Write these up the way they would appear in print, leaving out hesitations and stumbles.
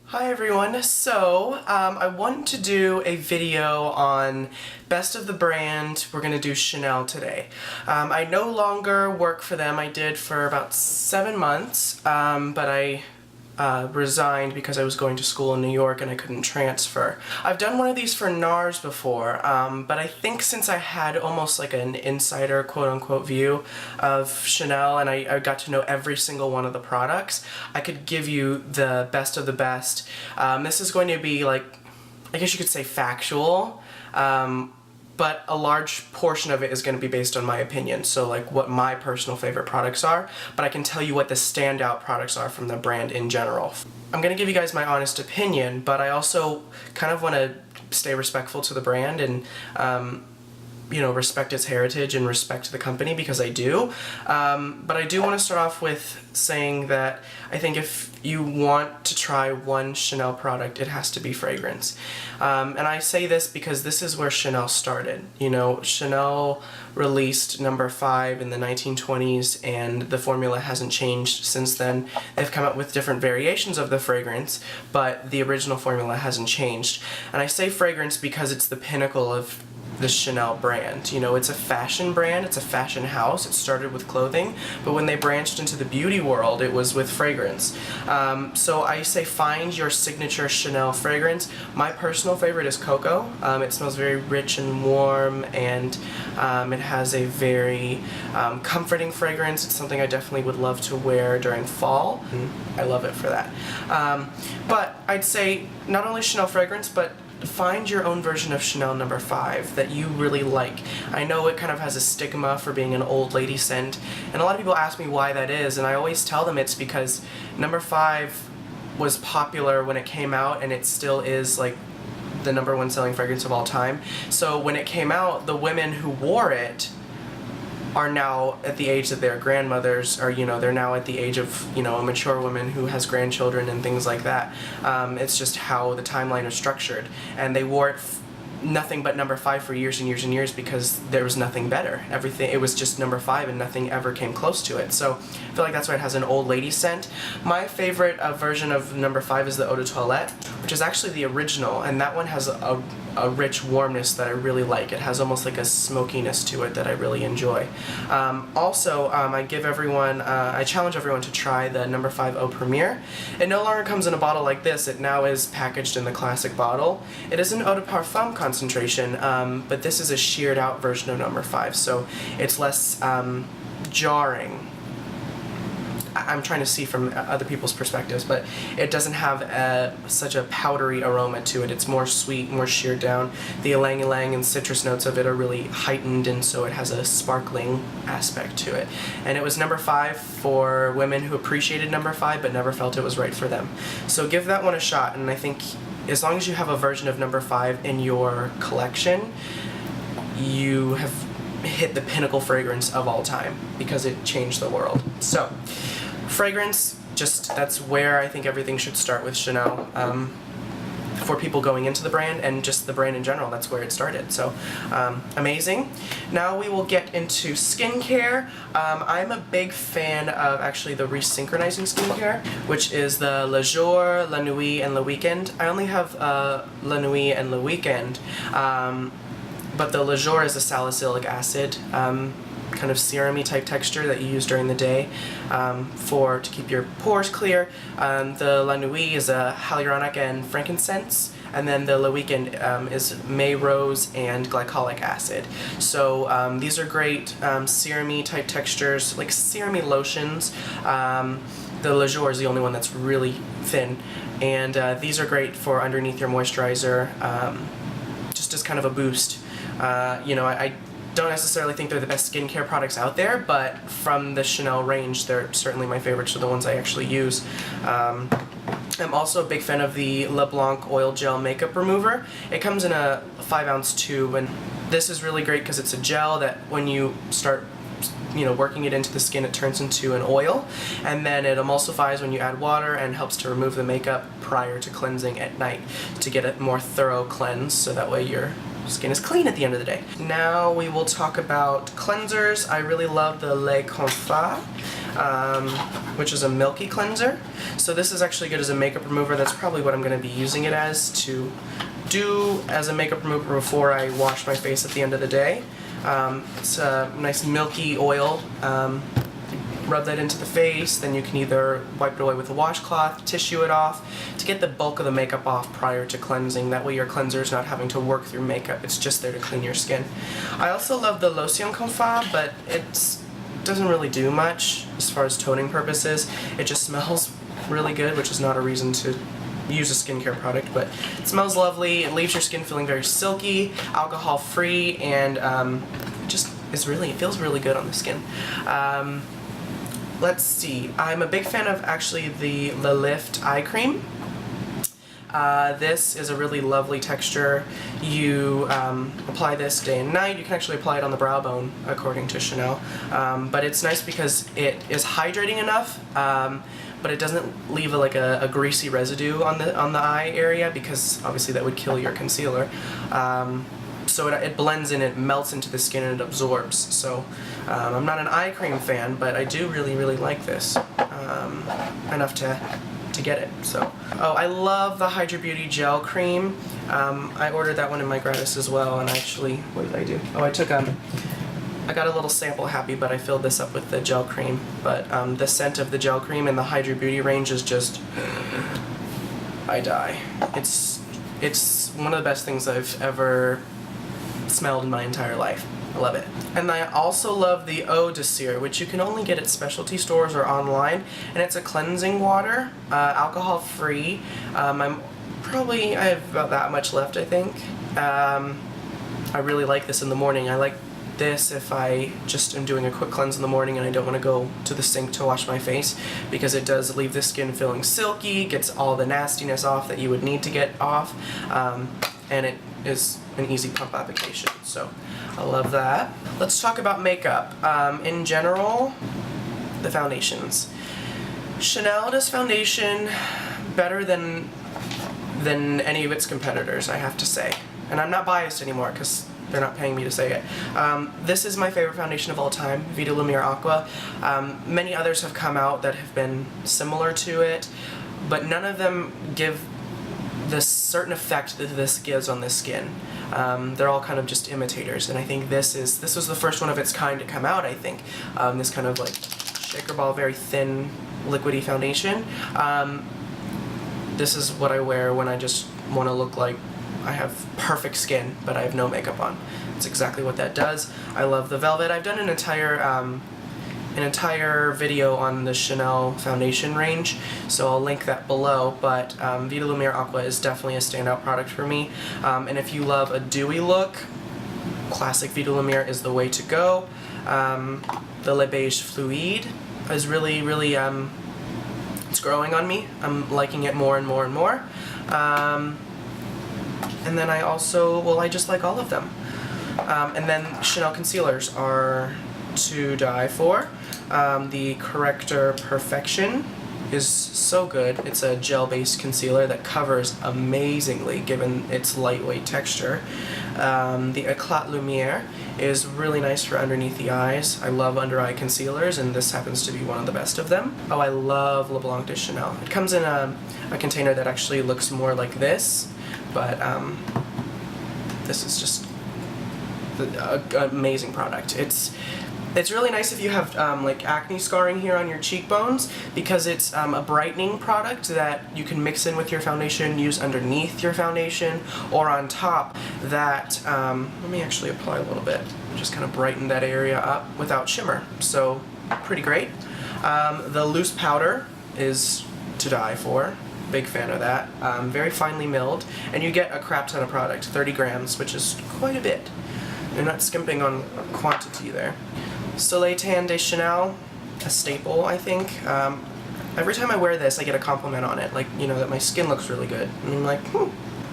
Hi everyone, so I want to do a video on best of the brand. We're going to do Chanel today. I no longer work for them. I did for about 7 months, but I resigned because I was going to school in New York and I couldn't transfer. I've done one of these for NARS before, but I think since I had almost like an insider quote-unquote view of Chanel and I got to know every single one of the products, I could give you the best of the best. This is going to be like, I guess you could say factual, but a large portion of it is going to be based on my opinion, so like what my personal favorite products are, but I can tell you what the standout products are from the brand in general. I'm going to give you guys my honest opinion, but I also kind of want to stay respectful to the brand and you know, respect its heritage and respect the company, because I do. But I do want to start off with saying that I think if you want to try one Chanel product, it has to be fragrance. And I say this because this is where Chanel started. You know, Chanel released number 5 in the 1920s and the formula hasn't changed since then. They've come up with different variations of the fragrance, but the original formula hasn't changed. And I say fragrance because it's the pinnacle of the Chanel brand. You know, it's a fashion brand, it's a fashion house. It started with clothing, but when they branched into the beauty world, it was with fragrance. So I say find your signature Chanel fragrance. My personal favorite is Cocoa. It smells very rich and warm, and it has a very comforting fragrance. It's something I definitely would love to wear during fall. I love it for that. But I'd say not only Chanel fragrance, but find your own version of Chanel number 5 that you really like. I know it kind of has a stigma for being an old lady scent, and a lot of people ask me why that is, and I always tell them it's because number 5 was popular when it came out, and it still is like the #1 selling fragrance of all time. So when it came out, the women who wore it are now at the age that their grandmothers are, you know, they're now at the age of, you know, a mature woman who has grandchildren and things like that. It's just how the timeline is structured. And they wore it nothing but number 5 for years and years and years because there was nothing better. Everything, it was just number 5 and nothing ever came close to it. So I feel like that's why it has an old lady scent. My favorite version of number 5 is the Eau de Toilette, which is actually the original, and that one has a rich warmness that I really like. It has almost like a smokiness to it that I really enjoy. Also, I give everyone, I challenge everyone to try the number 5 Eau Premiere. It no longer comes in a bottle like this, it now is packaged in the classic bottle. It is an Eau de Parfum concentration, but this is a sheared out version of number 5, so it's less jarring. I'm trying to see from other people's perspectives, but it doesn't have such a powdery aroma to it. It's more sweet, more sheared down. The ylang-ylang and citrus notes of it are really heightened, and so it has a sparkling aspect to it. And it was number 5 for women who appreciated number 5 but never felt it was right for them. So give that one a shot, and I think as long as you have a version of number 5 in your collection, you have hit the pinnacle fragrance of all time because it changed the world. So fragrance, just that's where I think everything should start with Chanel. For people going into the brand and just the brand in general, that's where it started. So amazing. Now we will get into skincare. I'm a big fan of actually the resynchronizing skincare, which is the Le Jour, La Nuit, and Le Weekend. I only have La Nuit and Le Weekend, but the Le Jour is a salicylic acid kind of serum-y type texture that you use during the day to keep your pores clear. The La Nuit is a hyaluronic and frankincense, and then the Le Weekend is May rose and glycolic acid. So these are great serum-y type textures, like serum-y lotions. The Le Jour is the only one that's really thin, and these are great for underneath your moisturizer, just as kind of a boost. You know, I don't necessarily think they're the best skincare products out there, but from the Chanel range, they're certainly my favorites, are the ones I actually use. I'm also a big fan of the LeBlanc Oil Gel Makeup Remover. It comes in a 5-ounce tube, and this is really great because it's a gel that when you start working it into the skin, it turns into an oil, and then it emulsifies when you add water and helps to remove the makeup prior to cleansing at night to get a more thorough cleanse, so that way your skin is clean at the end of the day. Now we will talk about cleansers. I really love the Le Confort. which is a milky cleanser. So this is actually good as a makeup remover. That's probably what I'm going to be using it as, to do as a makeup remover before I wash my face at the end of the day. It's a nice milky oil. Rub that into the face, then you can either wipe it away with a washcloth, tissue it off, to get the bulk of the makeup off prior to cleansing. That way your cleanser is not having to work through makeup, it's just there to clean your skin. I also love the Lotion Confort, but it doesn't really do much as far as toning purposes. It just smells really good, which is not a reason to use a skincare product, but it smells lovely. It leaves your skin feeling very silky, alcohol free, and it feels really good on the skin. Let's see, I'm a big fan of actually the Lift eye cream. This is a really lovely texture. You apply this day and night. You can actually apply it on the brow bone, according to Chanel. But it's nice because it is hydrating enough, but it doesn't leave a greasy residue on the eye area, because obviously that would kill your concealer. So it blends in, it melts into the skin, and it absorbs. So I'm not an eye cream fan, but I do really like this enough to get it. So I love the Hydra Beauty gel cream. I ordered that one in my gratis as well, and actually, what did I do? Oh, I got a little sample happy, but I filled this up with the gel cream. But the scent of the gel cream in the Hydra Beauty range is just, I die. It's one of the best things I've ever smelled in my entire life. I love it. And I also love the Eau de Cire, which you can only get at specialty stores or online, and it's a cleansing water, alcohol free. I have about that much left, I think. I really like this in the morning. I like this if I just am doing a quick cleanse in the morning and I don't want to go to the sink to wash my face, because it does leave the skin feeling silky, gets all the nastiness off that you would need to get off, and it is an easy pump application, so I love that. Let's talk about makeup. In general, the foundations. Chanel does foundation better than any of its competitors, I have to say. And I'm not biased anymore, because they're not paying me to say it. This is my favorite foundation of all time, Vita Lumiere Aqua. Many others have come out that have been similar to it, but none of them give this certain effect that this gives on the skin. They're all kind of just imitators, and I think this was the first one of its kind to come out, I think. This kind of like shaker ball, very thin, liquidy foundation. This is what I wear when I just want to look like I have perfect skin, but I have no makeup on. It's exactly what that does. I love the velvet. I've done an entire video on the Chanel foundation range, so I'll link that below, but Vita Lumiere Aqua is definitely a standout product for me. And if you love a dewy look, classic Vita Lumiere is the way to go. The Le Beige Fluide is really, it's growing on me. I'm liking it more and more and more. And then I just like all of them. And then Chanel concealers are to die for. The Corrector Perfection is so good. It's a gel-based concealer that covers amazingly given its lightweight texture. The Eclat Lumiere is really nice for underneath the eyes. I love under-eye concealers, and this happens to be one of the best of them. Oh, I love Leblanc de Chanel. It comes in a container that actually looks more like this, but this is just an amazing product. It's really nice if you have like acne scarring here on your cheekbones, because it's a brightening product that you can mix in with your foundation, use underneath your foundation, or on top. That, let me actually apply a little bit, just kind of brighten that area up without shimmer, so pretty great. The loose powder is to die for. Big fan of that. Very finely milled, and you get a crap ton of product, 30 grams, which is quite a bit. You're not skimping on quantity there. Soleil Tan de Chanel, a staple, I think. Every time I wear this, I get a compliment on it, like, you know, that my skin looks really good. And I'm like,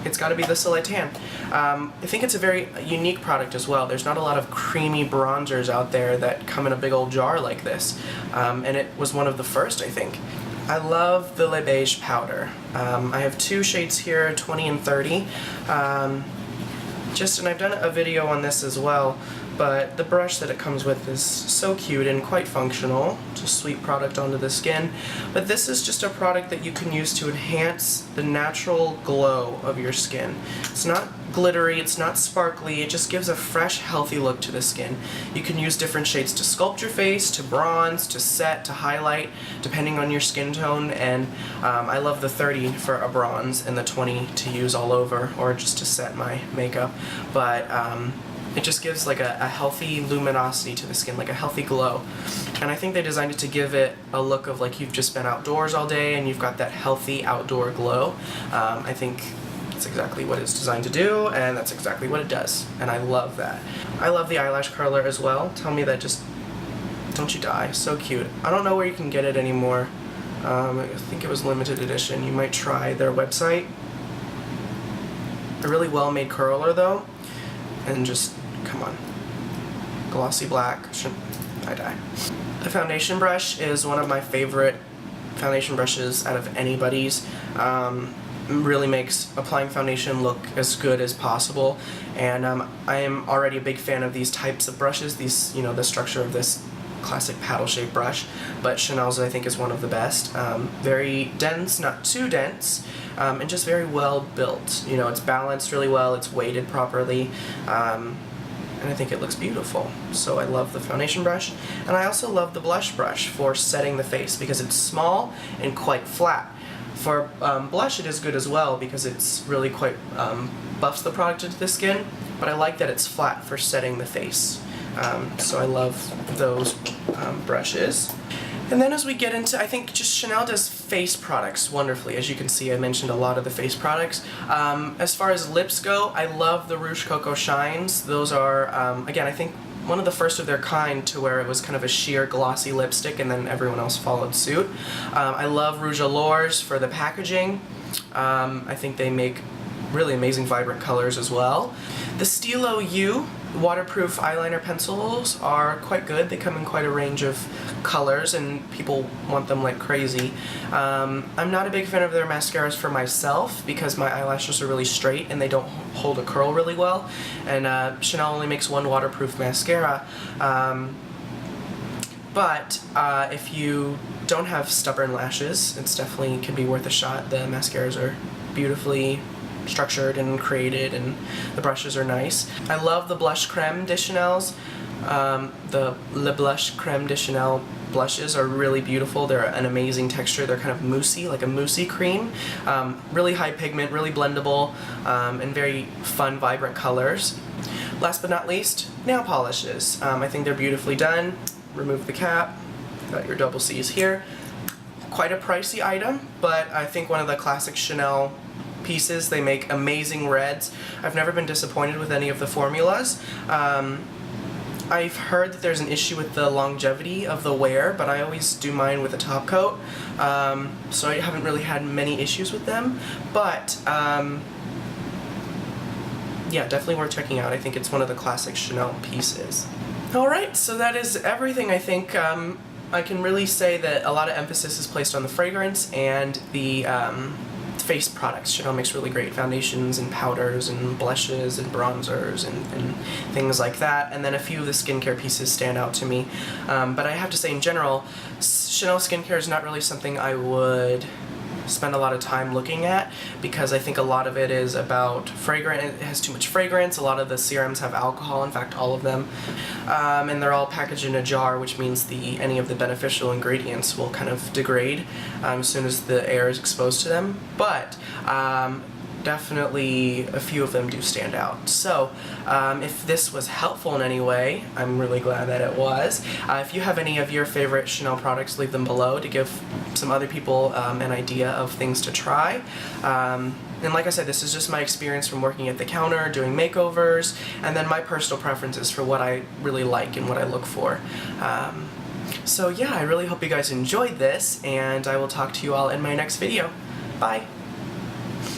it's gotta be the Soleil Tan. I think it's a very unique product as well. There's not a lot of creamy bronzers out there that come in a big old jar like this. And it was one of the first, I think. I love the Le Beige powder. I have two shades here, 20 and 30. And I've done a video on this as well, but the brush that it comes with is so cute and quite functional. It's a sweet product onto the skin. But this is just a product that you can use to enhance the natural glow of your skin. It's not glittery, it's not sparkly, it just gives a fresh, healthy look to the skin. You can use different shades to sculpt your face, to bronze, to set, to highlight, depending on your skin tone, and I love the 30 for a bronze and the 20 to use all over, or just to set my makeup, but it just gives like a healthy luminosity to the skin, like a healthy glow. And I think they designed it to give it a look of like you've just been outdoors all day and you've got that healthy outdoor glow. I think that's exactly what it's designed to do, and that's exactly what it does. And I love that. I love the eyelash curler as well. Tell me that just, don't you die. So cute. I don't know where you can get it anymore. I think it was limited edition. You might try their website. A really well made curler though. And just, come on. Glossy black. I die. The foundation brush is one of my favorite foundation brushes out of anybody's. Really makes applying foundation look as good as possible, and I am already a big fan of these types of brushes, these, you know, the structure of this classic paddle shaped brush, but Chanel's I think is one of the best. Very dense, not too dense, and just very well built. You know, it's balanced really well, it's weighted properly, and I think it looks beautiful. So I love the foundation brush, and I also love the blush brush for setting the face because it's small and quite flat. For blush it is good as well because it's really quite buffs the product into the skin, but I like that it's flat for setting the face. So I love those brushes. And then as we get into, I think just Chanel does face products wonderfully. As you can see, I mentioned a lot of the face products. As far as lips go, I love the Rouge Coco Shines. Those are, again, I think one of the first of their kind to where it was kind of a sheer glossy lipstick and then everyone else followed suit. I love Rouge Allures for the packaging. I think they make really amazing vibrant colors as well. The Stilo U waterproof eyeliner pencils are quite good. They come in quite a range of colors and people want them like crazy. I'm not a big fan of their mascaras for myself because my eyelashes are really straight and they don't hold a curl really well, and Chanel only makes one waterproof mascara. But if you don't have stubborn lashes, it's definitely can be worth a shot. The mascaras are beautifully structured and created, and the brushes are nice. I love the Blush Creme de Chanel's. The Le Blush Creme de Chanel blushes are really beautiful. They're an amazing texture. They're kind of moussey, like a moussey cream. Really high pigment, really blendable, and very fun, vibrant colors. Last but not least, nail polishes. I think they're beautifully done. Remove the cap. Got your double C's here. Quite a pricey item, but I think one of the classic Chanel pieces. They make amazing reds. I've never been disappointed with any of the formulas. I've heard that there's an issue with the longevity of the wear, but I always do mine with a top coat, so I haven't really had many issues with them, but yeah, definitely worth checking out. I think it's one of the classic Chanel pieces. Alright, so that is everything. I think I can really say that a lot of emphasis is placed on the fragrance and the face products. Chanel makes really great foundations and powders and blushes and bronzers and things like that, and then a few of the skincare pieces stand out to me. But I have to say in general, Chanel skincare is not really something I would spend a lot of time looking at because I think a lot of it is about fragrance. It has too much fragrance. A lot of the serums have alcohol, in fact all of them, and they're all packaged in a jar, which means any of the beneficial ingredients will kind of degrade as soon as the air is exposed to them, but definitely a few of them do stand out. So if this was helpful in any way, I'm really glad that it was. If you have any of your favorite Chanel products, leave them below to give some other people an idea of things to try. And like I said, this is just my experience from working at the counter, doing makeovers, and then my personal preferences for what I really like and what I look for. So yeah, I really hope you guys enjoyed this, and I will talk to you all in my next video. Bye!